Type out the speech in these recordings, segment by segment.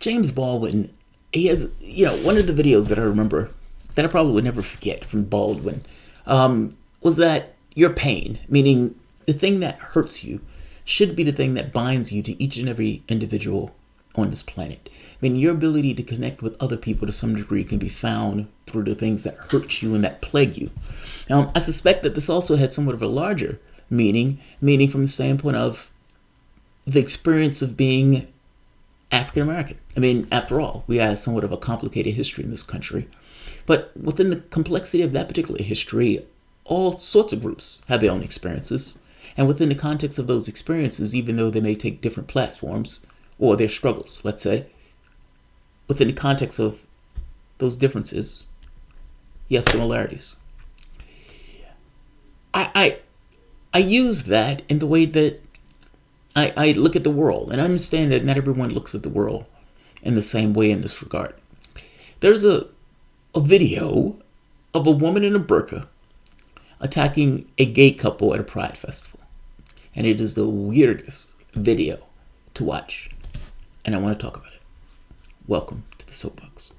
James Baldwin, he has, one of the videos that I remember that I probably would never forget from Baldwin was that your pain, meaning the thing that hurts you, should be the thing that binds you to each and every individual on this planet. I mean, your ability to connect with other people to some degree can be found through the things that hurt you and that plague you. I suspect that this also had somewhat of a larger meaning from the standpoint of the experience of being African American. I mean, after all, we have somewhat of a complicated history in this country. But within the complexity of that particular history, all sorts of groups have their own experiences. And within the context of those experiences, even though they may take different platforms, or their struggles, let's say, within the context of those differences, you have similarities. I use that in the way that I look at the world, and I understand that not everyone looks at the world in the same way in this regard. There's a video of a woman in a burqa attacking a gay couple at a pride festival. And it is the weirdest video to watch. And I want to talk about it. Welcome to the Soapbox.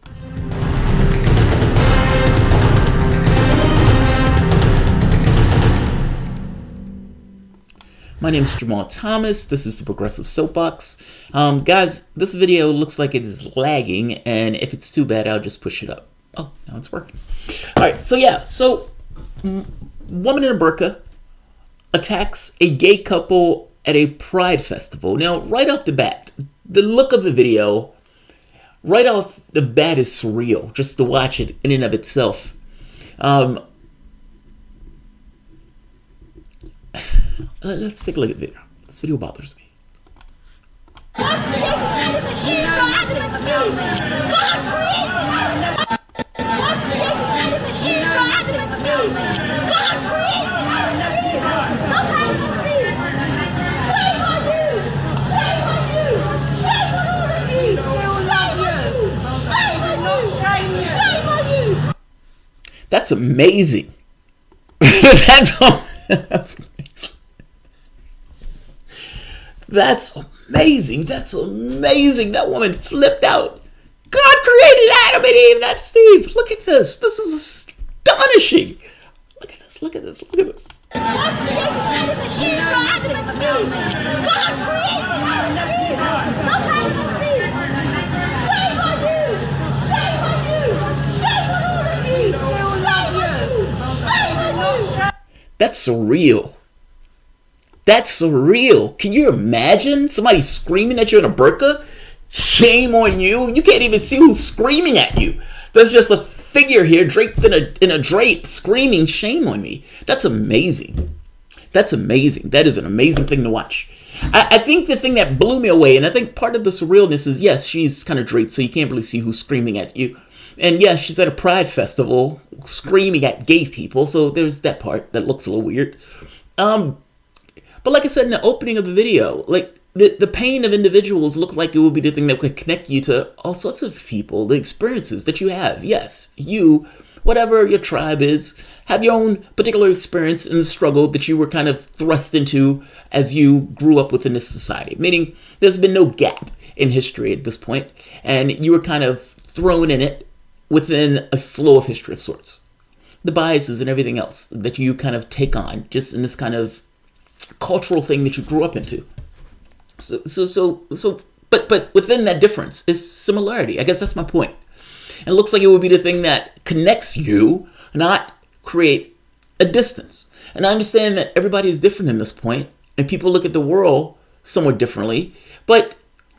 My name is Jamarl Thomas. This is the Progressive Soapbox. Guys, this video looks like it is lagging, and if it's too bad, I'll just push it up. Oh, now it's working. All right, so woman in a burqa attacks a gay couple at a pride festival. Now, right off the bat, the look of the video, right off the bat, is surreal, just to watch it in and of itself. Let's take a look at the video. This video bothers me. That's amazing. That's amazing. That's amazing. That's amazing. That woman flipped out. God created Adam and Eve, not Steve. Look at this. This is astonishing. Look at this. Look at this. Look at this. That's surreal. That's surreal. Can you imagine somebody screaming at you in a burqa? Shame on you. You can't even see who's screaming at you. There's just a figure here draped in a drape screaming, shame on me. That's amazing. That's amazing. That is an amazing thing to watch. I think the thing that blew me away, and I think part of the surrealness is, yes, she's kind of draped, so you can't really see who's screaming at you. And yes, she's at a pride festival screaming at gay people, so there's that part that looks a little weird. But like I said in the opening of the video, like the pain of individuals look like it would be the thing that could connect you to all sorts of people, the experiences that you have. Yes, you, whatever your tribe is, have your own particular experience in the struggle that you were kind of thrust into as you grew up within this society. Meaning there's been no gap in history at this point, and you were kind of thrown in it within a flow of history of sorts. The biases and everything else that you kind of take on just in this kind of cultural thing that you grew up into. But within that difference is similarity. I guess that's my point. And it looks like it would be the thing that connects you, not create a distance. And I understand that everybody is different in this point, and people look at the world somewhat differently. But,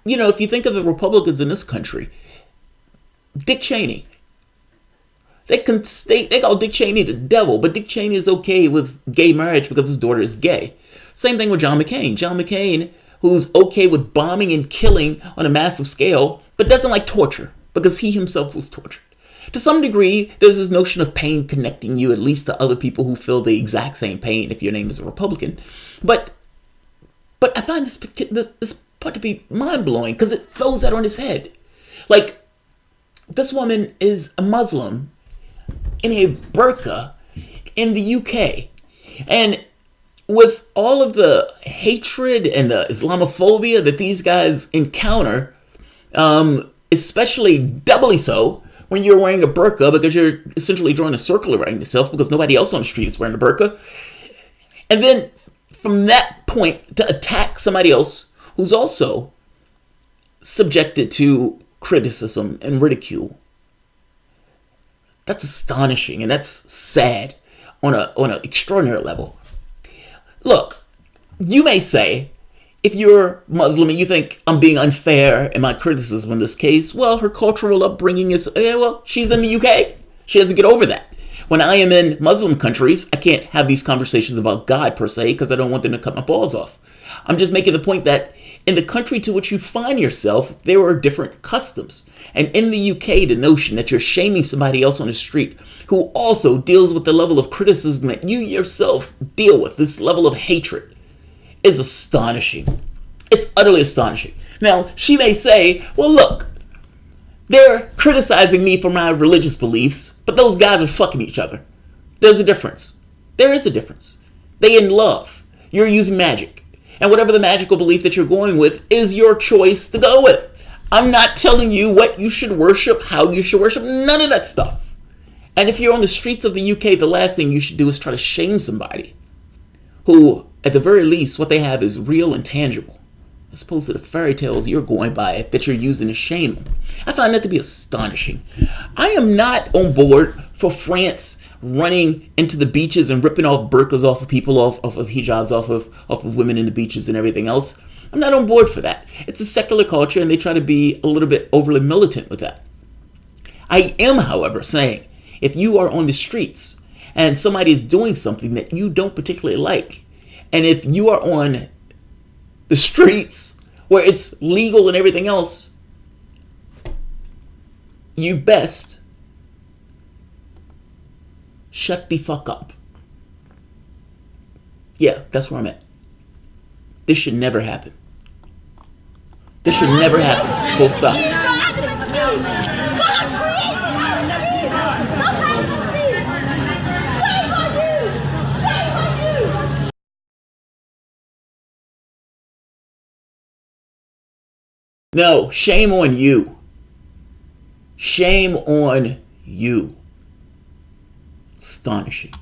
if you think of the Republicans in this country, Dick Cheney, they call Dick Cheney the devil, but Dick Cheney is okay with gay marriage because his daughter is gay. Same thing with John McCain. John McCain, who's okay with bombing and killing on a massive scale, but doesn't like torture because he himself was tortured. To some degree, there's this notion of pain connecting you at least to other people who feel the exact same pain if your name is a Republican. But I find this part to be mind-blowing because it throws that on his head. Like, this woman is a Muslim in a burqa in the UK. And with all of the hatred and the Islamophobia that these guys encounter, especially doubly so when you're wearing a burqa, because you're essentially drawing a circle around yourself because nobody else on the street is wearing a burqa. And then from that point to attack somebody else who's also subjected to criticism and ridicule. That's astonishing, and that's sad on an extraordinary level. Look, you may say, if you're Muslim and you think I'm being unfair in my criticism in this case, well, her cultural upbringing is, well, she's in the UK. She has to get over that. When I am in Muslim countries, I can't have these conversations about God per se because I don't want them to cut my balls off. I'm just making the point that in the country to which you find yourself, there are different customs. And in the UK, the notion that you're shaming somebody else on the street who also deals with the level of criticism that you yourself deal with, this level of hatred, is astonishing. It's utterly astonishing. Now, she may say, well, look, they're criticizing me for my religious beliefs, but those guys are fucking each other. There's a difference. There is a difference. They in love. You're using magic. And whatever the magical belief that you're going with is your choice to go with. I'm not telling you what you should worship, how you should worship, none of that stuff. And if you're on the streets of the UK, the last thing you should do is try to shame somebody who, at the very least, what they have is real and tangible, as opposed to the fairy tales you're going by that you're using to shame them. I find that to be astonishing. I am not on board for France running into the beaches and ripping off burqas off of people, off of hijabs, off of women in the beaches and everything else. I'm not on board for that. It's a secular culture and they try to be a little bit overly militant with that. I am, however, saying if you are on the streets and somebody is doing something that you don't particularly like, and if you are on the streets where it's legal and everything else, you best shut the fuck up. Yeah, that's where I'm at. This should never happen. This should never happen. Full stop. No, shame on you. Shame on you. Astonishing.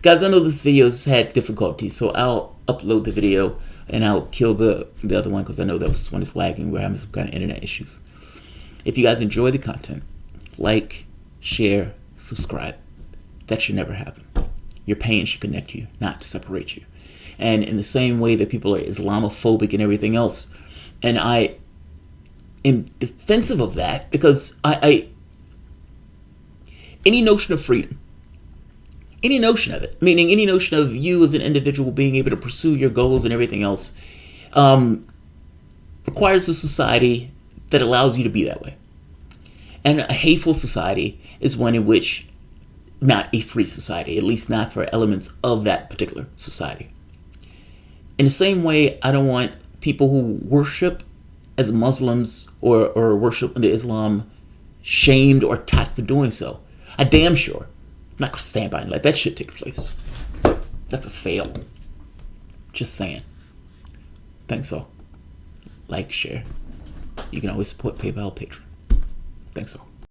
Guys, I know this video's had difficulties, so I'll upload the video and I'll kill the other one because I know that this one is lagging. We're having some kind of internet issues. If you guys enjoy the content, like, share, subscribe. That should never happen. Your pain should connect you, not to separate you. And in the same way that people are Islamophobic and everything else, and I am defensive of that because I any notion of freedom, any notion of it, meaning any notion of you as an individual being able to pursue your goals and everything else, requires a society that allows you to be that way. And a hateful society is one in which, not a free society, at least not for elements of that particular society. In the same way, I don't want people who worship as Muslims or worship under Islam shamed or attacked for doing so. I damn sure I'm not going to stand by and let that shit take place. That's a fail. Just saying. Thanks all. Like, share. You can always support PayPal, Patreon. Thanks all.